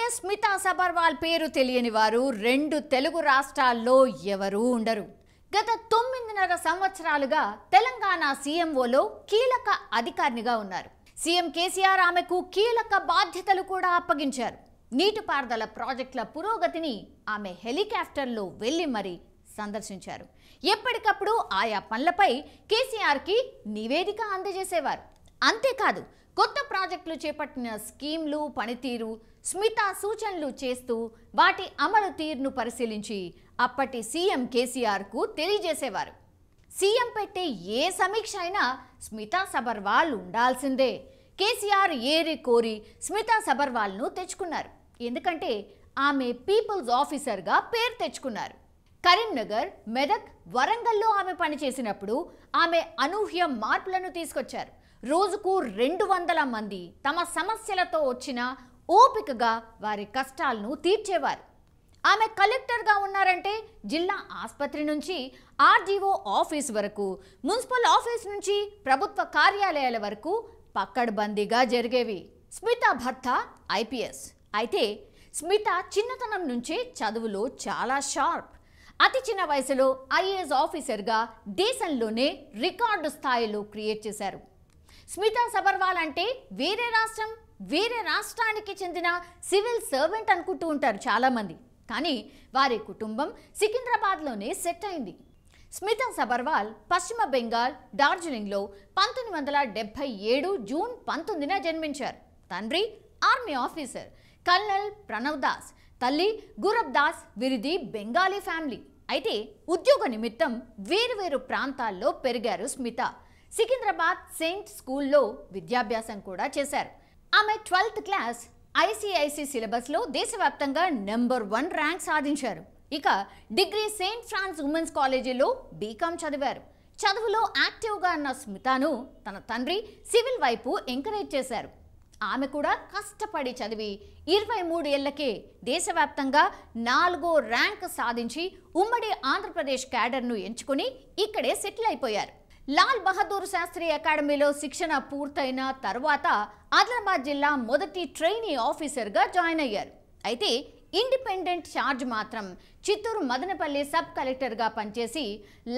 IAS Smita Sabharwal పేరు తెలియని వారు రెండు తెలుగు రాష్ట్రాల్లో ఎవరూ ఉండరు. గత 9.5 సంవత్సరాలుగా తెలంగాణ సీఎంఓలో కీలక అధికారినిగా ఉన్నారు. సీఎం కేసీఆర్ ఆమెకు కీలక బాధ్యతలు కూడా అప్పగించారు. నీటిపారుదల ప్రాజెక్టుల పురోగతిని ఆమె హెలికాప్టర్లో వెళ్లి మరీ సందర్శించారు. ఎప్పటికప్పుడు ఆయా పనులపై కేసీఆర్కి నివేదిక అందజేసేవారు. అంతేకాదు, కొత్త ప్రాజెక్టులు చేపట్టిన స్కీమ్లు పనితీరు స్మితా సూచనలు చేస్తూ వాటి అమలు తీరును పరిశీలించి అప్పటి సీఎం కేసీఆర్కు తెలియజేసేవారు. సీఎం పెట్టే ఏ సమీక్ష అయినా స్మితా సబర్వాల్ ఉండాల్సిందే. కేసీఆర్ ఏరి కోరి స్మితా సబర్వాల్ను తెచ్చుకున్నారు. ఎందుకంటే ఆమె పీపుల్స్ ఆఫీసర్గా పేరు తెచ్చుకున్నారు. కరీంనగర్, మెదక్, వరంగల్లో ఆమె పనిచేసినప్పుడు ఆమె అనూహ్య మార్పులను తీసుకొచ్చారు. రోజుకు 200 మంది తమ సమస్యలతో వచ్చిన ఓపికగా వారి కష్టాలను తీర్చేవారు. ఆమె కలెక్టర్గా ఉన్నారంటే జిల్లా ఆసుపత్రి నుంచి ఆర్డీఓ ఆఫీస్ వరకు, మున్సిపల్ ఆఫీస్ నుంచి ప్రభుత్వ కార్యాలయాల వరకు పక్కడ్బందీగా జరిగేవి. స్మితా భర్త ఐపీఎస్ అయితే స్మిత చిన్నతనం నుంచే చదువులో చాలా షార్ప్. అతి చిన్న వయసులో ఐఏఎస్ ఆఫీసర్గా దేశంలోనే రికార్డు స్థాయిలో క్రియేట్ చేశారు. స్మితా సబర్వాల్ అంటే వేరే రాష్ట్రానికి చెందిన సివిల్ సర్వెంట్ అనుకుంటూ ఉంటారు చాలామంది. కానీ వారి కుటుంబం సికింద్రాబాద్లోనే సెట్ అయింది. స్మితా సబర్వాల్ పశ్చిమ బెంగాల్ డార్జిలింగ్లో 1977 జూన్ 19న జన్మించారు. తండ్రి army officer colonel Pranav Das, తల్లి గురబ్ దాస్. వీరిది బెంగాలీ ఫ్యామిలీ. అయితే ఉద్యోగ నిమిత్తం వేరువేరు ప్రాంతాల్లో పెరిగారు స్మిత. సికింద్రాబాద్ సెయింట్ స్కూల్లో విద్యాభ్యాసం కూడా చేశారు. ఆమె 12th క్లాస్ ఐసీఐసీ సిలబస్లో దేశవ్యాప్తంగా నెంబర్ 1 ర్యాంక్ సాధించారు. ఇక డిగ్రీ సెయింట్ ఫ్రాన్స్ ఉమెన్స్ కాలేజీలో బీకామ్ చదివారు. చదువులో యాక్టివ్గా ఉన్న స్మితాను తన తండ్రి సివిల్ వైపు ఎంకరేజ్ చేశారు. ఆమె కూడా కష్టపడి చదివి 23 ఏళ్లకే దేశవ్యాప్తంగా 4వ ర్యాంక్ సాధించి ఉమ్మడి ఆంధ్రప్రదేశ్ క్యాడర్ను ఎంచుకుని ఇక్కడే సెటిల్ అయిపోయారు. లాల్ బహదూర్ శాస్త్రి అకాడమీలో శిక్షణ పూర్తయిన తర్వాత ఆదిలాబాద్ జిల్లా మొదటి ట్రైనీ ఆఫీసర్గా జాయిన్ అయ్యారు. అయితే ఇండిపెండెంట్ ఛార్జ్ మాత్రం చిత్తూరు మదనపల్లి సబ్ కలెక్టర్గా పనిచేసి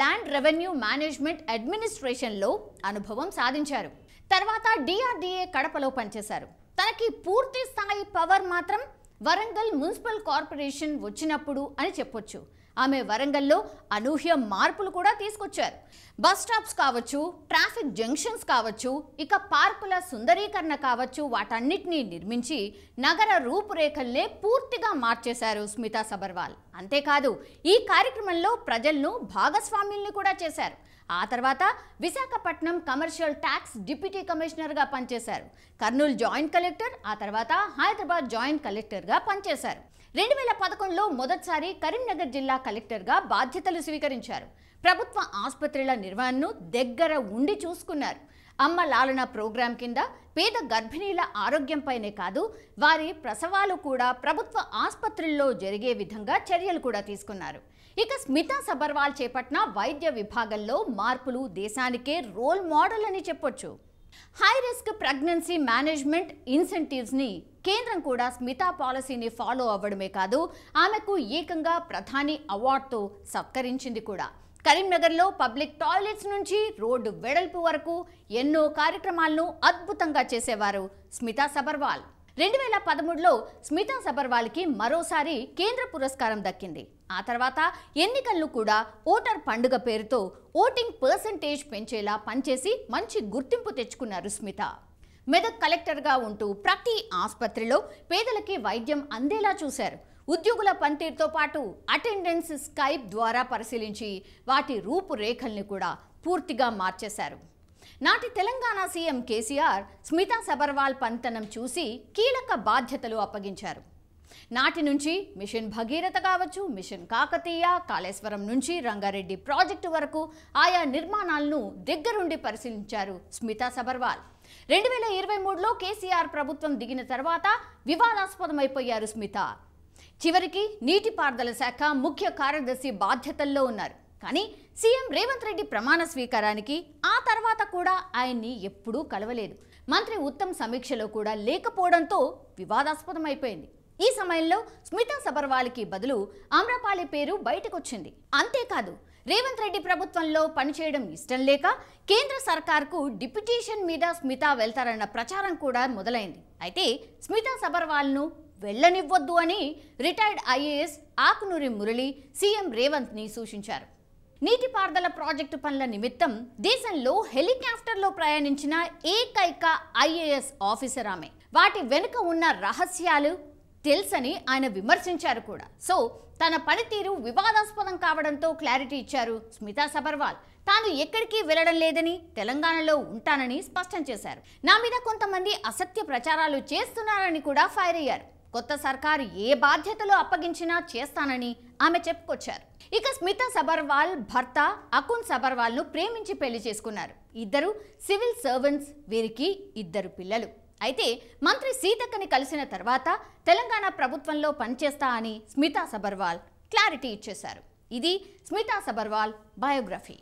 ల్యాండ్ రెవెన్యూ మేనేజ్మెంట్ అడ్మినిస్ట్రేషన్లో అనుభవం సాధించారు. తర్వాత డిఆర్డీఏ కడపలో పనిచేశారు. తనకి పూర్తి స్థాయి పవర్ మాత్రం వరంగల్ మున్సిపల్ కార్పొరేషన్ వచ్చినప్పుడు అని చెప్పొచ్చు. ఆమె వరంగల్లో అనూహ్య మార్పులు కూడా తీసుకొచ్చారు. బస్ స్టాప్స్ కావచ్చు, ట్రాఫిక్ జంక్షన్స్ కావచ్చు, ఇక పార్కుల సుందరీకరణ కావచ్చు, వాటన్నిటినీ నిర్మించి నగర రూపురేఖల్నే పూర్తిగా మార్చేశారు స్మితా సబర్వాల్. అంతేకాదు, ఈ కార్యక్రమంలో ప్రజలను భాగస్వామ్యుల్ని కూడా చేశారు. ఆ తర్వాత విశాఖపట్నం కమర్షియల్ ట్యాక్స్ డిప్యూటీ కమిషనర్గా పనిచేశారు. కర్నూలు జాయింట్ కలెక్టర్, ఆ తర్వాత హైదరాబాద్ జాయింట్ కలెక్టర్గా పనిచేశారు. 2011లో మొదటిసారి కరీంనగర్ జిల్లా కలెక్టర్గా బాధ్యతలు స్వీకరించారు. ప్రభుత్వ ఆసుపత్రుల నిర్వహణను దగ్గర ఉండి చూసుకున్నారు. అమ్మ లాలన ప్రోగ్రాం కింద పేద గర్భిణీల ఆరోగ్యంపైనే కాదు, వారి ప్రసవాలు కూడా ప్రభుత్వ ఆసుపత్రుల్లో జరిగే విధంగా చర్యలు కూడా తీసుకున్నారు. ఇక స్మితా సబర్వాల్ చేపట్టిన వైద్య విభాగంలో మార్పులు దేశానికే రోల్ మోడల్ అని చెప్పొచ్చు. హై రిస్క్ ప్రెగ్నెన్సీ మేనేజ్మెంట్ ఇన్సెంటివ్స్ని కేంద్రం కూడా స్మితా పాలసీని ఫాలో అవ్వడమే కాదు, ఆమెకు ఏకంగా ప్రధాని అవార్డుతో సత్కరించింది కూడా. కరీంనగర్లో పబ్లిక్ టాయిలెట్స్ నుంచి రోడ్డు వెడల్పు వరకు ఎన్నో కార్యక్రమాలను అద్భుతంగా చేసేవారు స్మితా సబర్వాల్. 2013లో స్మితా సబర్వాల్కి మరోసారి కేంద్ర పురస్కారం దక్కింది. ఆ తర్వాత ఎన్నికలను కూడా ఓటర్ పండుగ పేరుతో ఓటింగ్ పర్సంటేజ్ పెంచేలా పనిచేసి మంచి గుర్తింపు తెచ్చుకున్నారు స్మిత. మెదక్ కలెక్టర్గా ఉంటూ ప్రతి ఆసుపత్రిలో పేదలకి వైద్యం అందేలా చూశారు. ఉద్యోగుల పనితీరుతో పాటు అటెండెన్స్ స్కైప్ ద్వారా పరిశీలించి వాటి రూపురేఖల్ని కూడా పూర్తిగా మార్చేశారు. నాటి తెలంగాణ సీఎం కేసీఆర్ స్మితా సబర్వాల్ పనితనం చూసి కీలక బాధ్యతలు అప్పగించారు. నాటి నుంచి మిషన్ భగీరథ కావచ్చు, మిషన్ కాకతీయ, కాళేశ్వరం నుంచి రంగారెడ్డి ప్రాజెక్టు వరకు ఆయా నిర్మాణాలను దగ్గరుండి పరిశీలించారు స్మితా సబర్వాల్. 2023లో కేసీఆర్ ప్రభుత్వం దిగిన తర్వాత వివాదాస్పదమైపోయారు స్మిత. చివరికి నీటిపారుదల శాఖ ముఖ్య కార్యదర్శి బాధ్యతల్లో ఉన్నారు. కానీ సీఎం రేవంత్ రెడ్డి ప్రమాణ స్వీకారానికి ఆ తర్వాత కూడా ఆయన్ని ఎప్పుడూ కలవలేదు. మంత్రి ఉత్తమ్ సమీక్షలో కూడా లేకపోవడంతో వివాదాస్పదమైపోయింది. ఈ సమయంలో స్మితా సబర్వాల్కి బదులు ఆమ్రపాలి పేరు బయటకొచ్చింది. అంతేకాదు రేవంత్ రెడ్డి ప్రభుత్వంలో పనిచేయడం ఇష్టం లేక కేంద్ర సర్కార్కు డిప్యుటేషన్ మీద స్మితా వెళ్తారన్న ప్రచారం కూడా మొదలైంది. అయితే స్మితా సబర్వాల్ను వెళ్లనివ్వొద్దు అని retired IAS Akunuri Murali CM రేవంత్ని సూచించారు. నీటిపారుదల ప్రాజెక్టు పనుల నిమిత్తం దేశంలో హెలికాప్టర్లో ప్రయాణించిన ఏకైక ఐఏఎస్ ఆఫీసర్ ఆమె. వాటి వెనుక ఉన్న రహస్యాలు తెలుసని ఆయన విమర్శించారు కూడా. సో తన పనితీరు వివాదాస్పదం కావడంతో క్లారిటీ ఇచ్చారు స్మితా సబర్వాల్. తాను ఎక్కడికి వెళ్లడం లేదని, తెలంగాణలో ఉంటానని స్పష్టం చేశారు. నా మీద కొంతమంది అసత్య ప్రచారాలు చేస్తున్నారని కూడా ఫైర్ అయ్యారు. కొత్త సర్కారు ఏ బాధ్యతలు అప్పగించినా చేస్తానని ఆమె చెప్పుకొచ్చారు. ఇక స్మితా సబర్వాల్ భర్త అకున్ సబర్వాల్ను ప్రేమించి పెళ్లి చేసుకున్నారు. ఇద్దరు సివిల్ సర్వెంట్స్, వీరికి 2 పిల్లలు. అయితే మంత్రి సీతక్కని కలిసిన తర్వాత తెలంగాణ ప్రభుత్వంలో పనిచేస్తా అని స్మితా సబర్వాల్ క్లారిటీ ఇచ్చేశారు. ఇది స్మితా సబర్వాల్ బయోగ్రఫీ.